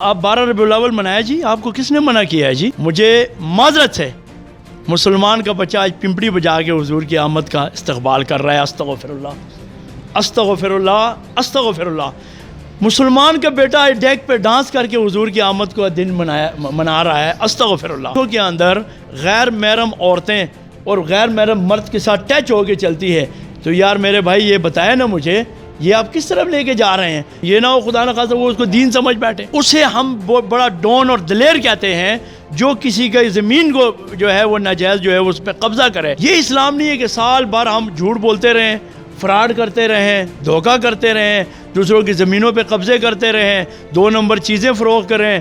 آپ 12 ربیع الاول منایا جی، آپ کو کس نے منع کیا ہے جی؟ مجھے معذرت ہے، مسلمان کا بچہ آج پمپڑی بجا کے حضور کی آمد کا استقبال کر رہا ہے۔ استغفر اللہ، استغفر اللہ، استغفر اللہ۔ مسلمان کا بیٹا ڈیک پہ ڈانس کر کے حضور کی آمد کا دن منا رہا ہے۔ استغفر اللہ۔ کے اندر غیر محرم عورتیں اور غیر محرم مرد کے ساتھ ٹچ ہو کے چلتی ہے، تو یار میرے بھائی یہ بتائے نا مجھے، یہ آپ کس طرف لے کے جا رہے ہیں؟ یہ نہ ہو خدا نہ خواستہ وہ اس کو دین سمجھ بیٹھے۔ اسے ہم بہت بڑا ڈون اور دلیر کہتے ہیں جو کسی کا زمین کو جو ہے وہ ناجائز جو ہے اس پہ قبضہ کرے۔ یہ اسلام نہیں ہے کہ سال بھر ہم جھوٹ بولتے رہیں، فراڈ کرتے رہیں، دھوکہ کرتے رہیں، دوسروں کی زمینوں پہ قبضے کرتے رہیں، 2 نمبر چیزیں فروخت کریں،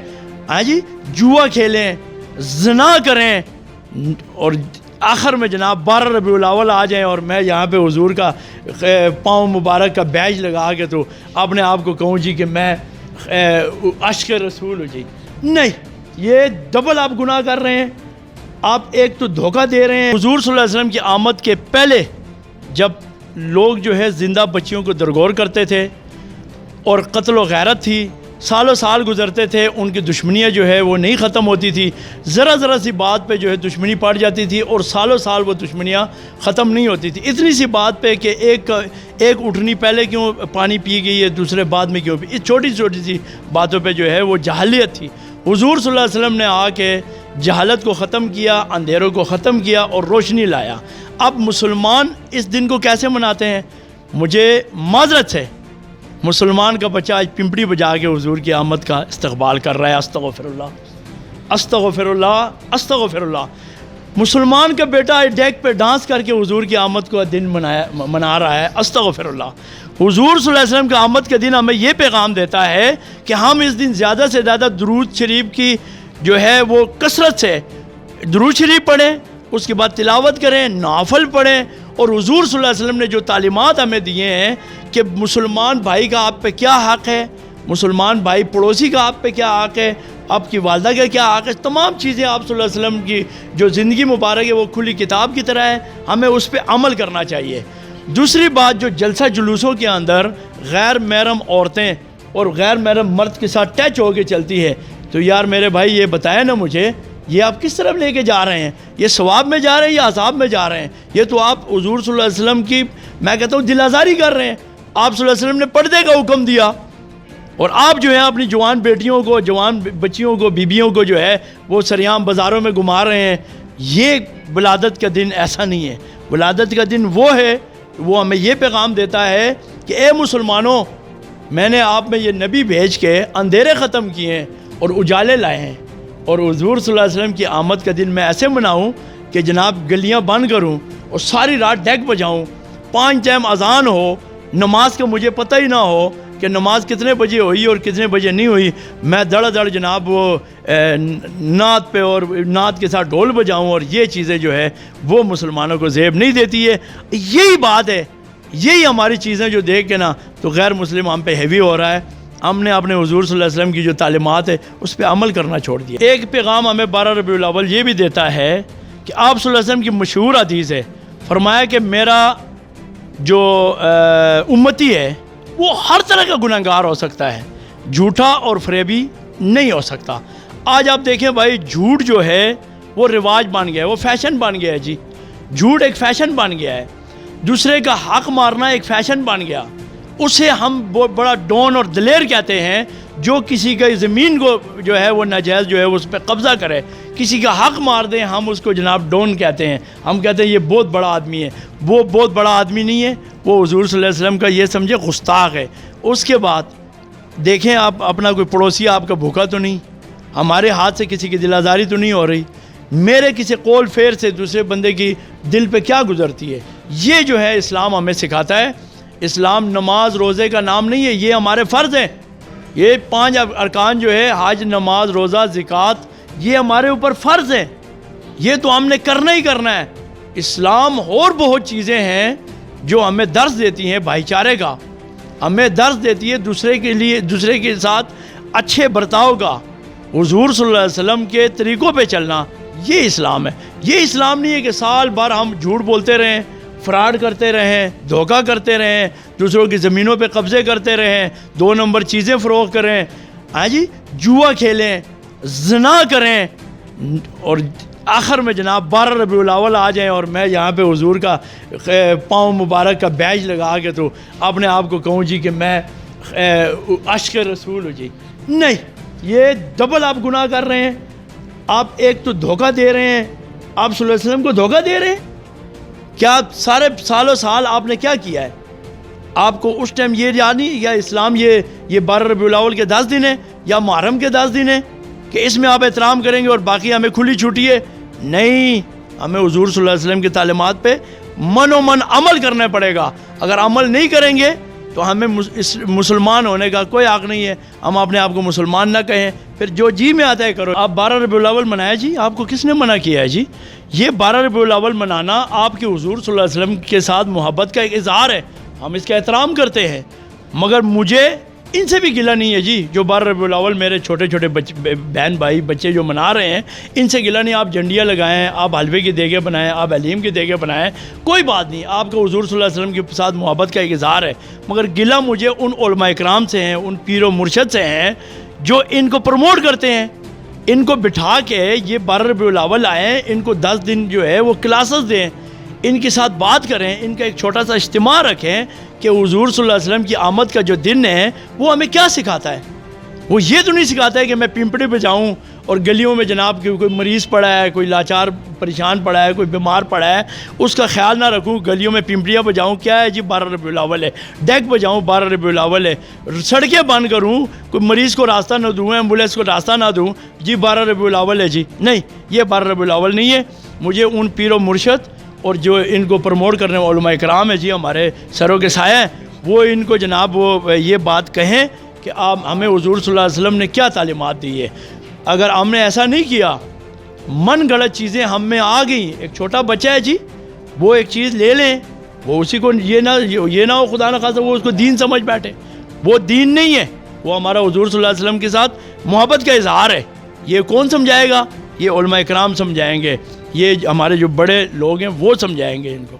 ہاں جی، جوا کھیلیں، زنا کریں، اور آخر میں جناب 12 ربیع الاول آ جائیں اور میں یہاں پہ حضور کا پاؤں مبارک کا بیج لگا کے تو اپنے آپ کو کہوں جی کہ میں عشق رسول ہوں جی۔ نہیں، یہ ڈبل آپ گناہ کر رہے ہیں۔ آپ ایک تو دھوکہ دے رہے ہیں۔ حضور صلی اللہ علیہ وسلم کی آمد کے پہلے جب لوگ جو ہے زندہ بچیوں کو درگور کرتے تھے اور قتل و غیرت تھی، سالوں سال گزرتے تھے، ان کی دشمنیاں جو ہے وہ نہیں ختم ہوتی تھی، ذرا سی بات پہ جو ہے دشمنی پڑ جاتی تھی اور سالوں سال وہ دشمنیاں ختم نہیں ہوتی تھی۔ اتنی سی بات پہ کہ ایک اٹھنی پہلے کیوں پانی پی گئی ہے، دوسرے بعد میں کیوں پی، اس چھوٹی سی باتوں پہ جو ہے وہ جہلیت تھی۔ حضور صلی اللہ علیہ وسلم نے آ کے جہالت کو ختم کیا، اندھیروں کو ختم کیا اور روشنی لایا۔ اب مسلمان اس دن کو کیسے مناتے ہیں؟ مجھے معذرت ہے، مسلمان کا بچہ آج پمپڑی بجا کے حضور کی آمد کا استقبال کر رہا ہے۔ استغفر اللہ، استغفر اللہ، استغفر اللہ۔ مسلمان کا بیٹا ڈیک پہ ڈانس کر کے حضور کی آمد کا دن منا رہا ہے۔ استغفر اللہ۔ حضور صلی اللہ علیہ وسلم کا آمد کا دن ہمیں یہ پیغام دیتا ہے کہ ہم اس دن زیادہ سے زیادہ درود شریف کی جو ہے وہ کثرت سے درود شریف پڑھیں، اس کے بعد تلاوت کریں، نوافل پڑھیں، اور حضور صلی اللہ علیہ وسلم نے جو تعلیمات ہمیں دیے ہیں کہ مسلمان بھائی کا آپ پہ کیا حق ہے، مسلمان بھائی پڑوسی کا آپ پہ کیا حق ہے، آپ کی والدہ کا کیا حق ہے، تمام چیزیں آپ صلی اللہ علیہ وسلم کی جو زندگی مبارک ہے وہ کھلی کتاب کی طرح ہے، ہمیں اس پہ عمل کرنا چاہیے۔ دوسری بات، جو جلسہ جلوسوں کے اندر غیر محرم عورتیں اور غیر محرم مرد کے ساتھ ٹچ ہو کے چلتی ہے، تو یار میرے بھائی یہ بتائے نا مجھے، یہ آپ کس طرف لے کے جا رہے ہیں؟ یہ ثواب میں جا رہے ہیں یا عذاب میں جا رہے ہیں؟ یہ تو آپ حضور صلی اللہ علیہ وسلم کی میں کہتا ہوں دل آزاری کر رہے ہیں۔ آپ صلی اللہ علیہ وسلم نے پردے کا حکم دیا اور آپ جو ہے اپنی جوان بیٹیوں کو، جوان بچیوں کو، بیبیوں کو جو ہے وہ سریعام بازاروں میں گھما رہے ہیں۔ یہ ولادت کا دن ایسا نہیں ہے۔ ولادت کا دن وہ ہے، وہ ہمیں یہ پیغام دیتا ہے کہ اے مسلمانوں، میں نے آپ میں یہ نبی بھیج کے اندھیرے ختم کیے ہیں اور اجالے لائے ہیں، اور حضور صلی اللہ علیہ وسلم کی آمد کا دن میں ایسے مناؤں کہ جناب گلیاں بند کروں اور ساری رات ڈیک بجاؤں، 5 ٹائم اذان ہو، نماز کا مجھے پتہ ہی نہ ہو کہ نماز کتنے بجے ہوئی اور کتنے بجے نہیں ہوئی، میں دڑ دڑ جناب وہ نعت پہ اور نعت کے ساتھ ڈھول بجاؤں، اور یہ چیزیں جو ہے وہ مسلمانوں کو زیب نہیں دیتی ہے۔ یہی بات ہے، یہی ہماری چیزیں جو دیکھ کے نا تو غیر مسلم ہم پہ ہیوی ہو رہا ہے۔ ہم نے اپنے حضور صلی اللہ علیہ وسلم کی جو تعلیمات ہے اس پہ عمل کرنا چھوڑ دیا۔ ایک پیغام ہمیں 12 ربیع الاول یہ بھی دیتا ہے کہ آپ صلی اللہ علیہ وسلم کی مشہور حدیث ہے، فرمایا کہ میرا جو امتی ہے وہ ہر طرح کا گناہ گار ہو سکتا ہے، جھوٹا اور فریبی نہیں ہو سکتا۔ آج آپ دیکھیں بھائی، جھوٹ جو ہے وہ رواج بن گیا ہے، وہ فیشن بن گیا ہے جی۔ جھوٹ ایک فیشن بن گیا ہے، دوسرے کا حق مارنا ایک فیشن بن گیا۔ اسے ہم بہت بڑا ڈون اور دلیر کہتے ہیں جو کسی کا زمین کو جو ہے وہ ناجائز جو ہے اس پہ قبضہ کرے، کسی کا حق مار دیں، ہم اس کو جناب ڈون کہتے ہیں۔ ہم کہتے ہیں یہ بہت بڑا آدمی ہے۔ وہ بہت بڑا آدمی نہیں ہے، وہ حضور صلی اللہ علیہ وسلم کا یہ سمجھے گستاخ ہے۔ اس کے بعد دیکھیں، آپ اپنا کوئی پڑوسی آپ کا بھوکا تو نہیں، ہمارے ہاتھ سے کسی کی دل آزاری تو نہیں ہو رہی، میرے کسی قول فیر سے دوسرے بندے کی دل پہ کیا گزرتی ہے؟ یہ جو ہے اسلام ہمیں سکھاتا ہے۔ اسلام نماز روزے کا نام نہیں ہے، یہ ہمارے فرض ہیں۔ یہ 5 ارکان جو ہے، حج، نماز، روزہ، زکوٰۃ، یہ ہمارے اوپر فرض ہیں، یہ تو ہم نے کرنا ہی کرنا ہے۔ اسلام اور بہت چیزیں ہیں جو ہمیں درس دیتی ہیں بھائی چارے کا، ہمیں درس دیتی ہے دوسرے کے ساتھ اچھے برتاؤ کا، حضور صلی اللہ علیہ وسلم کے طریقوں پہ چلنا۔ یہ اسلام ہے۔ یہ اسلام نہیں ہے کہ سال بھر ہم جھوٹ بولتے رہیں، فراڈ کرتے رہیں، دھوکہ کرتے رہیں، دوسروں کی زمینوں پہ قبضے کرتے رہیں، 2 نمبر چیزیں فروخت کریں، ہاں جی جوا کھیلیں, زنا کریں, اور آخر میں جناب 12 ربیع الاول آ جائیں اور میں یہاں پہ حضور کا پاؤں مبارک کا بیج لگا کے تو اپنے آپ کو کہوں جی کہ میں عشق رسول ہوں جی. نہیں, یہ ڈبل آپ گناہ کر رہے ہیں. آپ ایک تو دھوکہ دے رہے ہیں, آپ صلی اللہ علیہ وسلم کو دھوکہ دے رہے ہیں. کیا سارے سالوں سال آپ نے کیا کیا ہے؟ آپ کو اس ٹائم یہ یاد نہیں یا اسلام یہ 12 ربیع الاول کے 10 دن ہیں یا محرم کے 10 دن ہیں کہ اس میں آپ احترام کریں گے اور باقی ہمیں کھلی چھٹی ہے؟ نہیں, ہمیں حضور صلی اللہ علیہ وسلم کی تعلیمات پہ من و من عمل کرنا پڑے گا. اگر عمل نہیں کریں گے تو ہمیں مسلمان ہونے کا کوئی حق نہیں ہے. ہم اپنے آپ کو مسلمان نہ کہیں, پھر جو جی میں آتا ہے کرو. آپ 12 ربیع الاول منایا جی, آپ کو کس نے منع کیا ہے جی؟ یہ 12 ربیع الاول منانا آپ کے حضور صلی اللہ علیہ وسلم کے ساتھ محبت کا ایک اظہار ہے, ہم اس کا احترام کرتے ہیں. مگر مجھے ان سے بھی گلہ نہیں ہے جی جو 12 ربیع الاول میرے چھوٹے چھوٹے بہن بھائی بچے جو منا رہے ہیں, ان سے گلہ نہیں. آپ جھنڈیاں لگائیں, آپ حلوے کی دیگیں بنائیں, آپ حلیم کی دیگیں بنائیں, کوئی بات نہیں, آپ کا حضور صلی اللہ علیہ وسلم کے ساتھ محبت کا ایک اظہار ہے. مگر گلہ مجھے ان علماء اکرام سے ہیں, ان پیر و مرشد سے ہیں جو ان کو پروموٹ کرتے ہیں. ان کو بٹھا کے یہ 12 ربیع الاول آئیں, ان کو 10 دن جو ہے وہ کلاسز دیں, ان کے ساتھ بات کریں, ان کا ایک چھوٹا سا اجتماع رکھیں کہ حضور صلی اللہ علیہ وسلم کی آمد کا جو دن ہے وہ ہمیں کیا سکھاتا ہے. وہ یہ تو نہیں سکھاتا ہے کہ میں پمپڑی پہ جاؤں اور گلیوں میں جناب کوئی مریض پڑا ہے, کوئی لاچار پریشان پڑا ہے, کوئی بیمار پڑا ہے, اس کا خیال نہ رکھوں, گلیوں میں پمپڑیاں بجاؤں. کیا ہے جی 12 ربیع الاول ہے, ڈیک بجاؤں 12 ربیع الاول ہے, سڑکیں بند کروں, کوئی مریض کو راستہ نہ دوں, ایمبولینس کو راستہ نہ دوں, جی 12 ربیع الاول ہے جی. نہیں, یہ 12 ربیع الاول نہیں ہے. مجھے ان پیر و مرشد اور جو ان کو پروموٹ کرنے والے علماء اکرام ہیں جی, ہمارے سروں کے سایہ ہیں, وہ ان کو جناب وہ یہ بات کہیں کہ آپ ہمیں حضور صلی اللہ علیہ وسلم نے کیا تعلیمات دی ہے. اگر ہم نے ایسا نہیں کیا, من گھڑت چیزیں ہم میں آ گئیں, ایک چھوٹا بچہ ہے جی, وہ ایک چیز لے لیں, وہ اسی کو یہ نہ ہو خدا نہ خواستہ وہ اس کو دین سمجھ بیٹھے. وہ دین نہیں ہے, وہ ہمارا حضور صلی اللہ علیہ وسلم کے ساتھ محبت کا اظہار ہے. یہ کون سمجھائے گا؟ یہ علماء اکرام سمجھائیں گے, یہ ہمارے جو بڑے لوگ ہیں وہ سمجھائیں گے ان کو.